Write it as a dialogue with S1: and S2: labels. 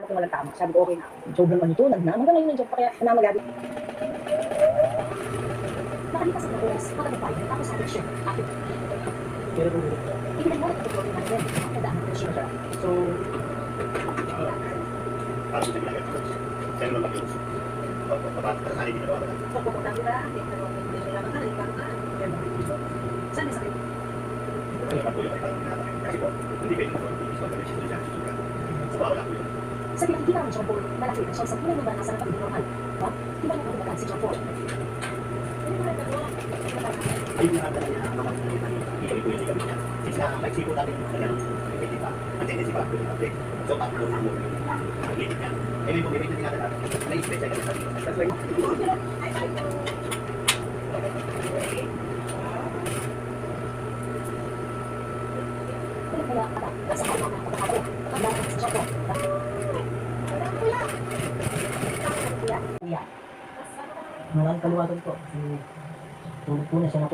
S1: kung walang tama. Sabi ko, okay na. Sobrang ano to, nagnaman ka ngayon nandiyan pa kaya namagabi.
S2: Nakalipas ang oras, matagapay, tapos sa action, akin.
S1: Pero kung
S2: Ikinagmula ko ito ng rin, ang tadaan ng presyon.
S1: so,
S3: Para sa ginagawa ko. Sa'yo lang lagi. Papatay din ako.
S2: Pagpupunta kita, hindi ka naman hindi nila magkakalit ka na. Saan yung sakit?
S3: Kaya pa po yung kasi po, hindi kayo nito. Hindi ko gawin siya dyan. Sa bawala ko yun.
S2: Sa pinakikita ng John Paul, malaki ang siyang sa pinang number nasa napagin normal. Ha? Iba yung kakumakan si John Paul.
S3: Ayun yung handa niya. Hindi ko yung gawin niya. Since na, may sipo natin yung kanya. Hindi pa. Ang tendency pa. So, paano mo yung pag-ibig niya? Eh, may pag-ibig na tinatala. Na-express siya sa sarili. That's why,
S2: Kaya ata, nasa kanya ng pagkakako. Ang lahat si John Paul.
S1: maraming kaluwatan po. Tulog po na siya na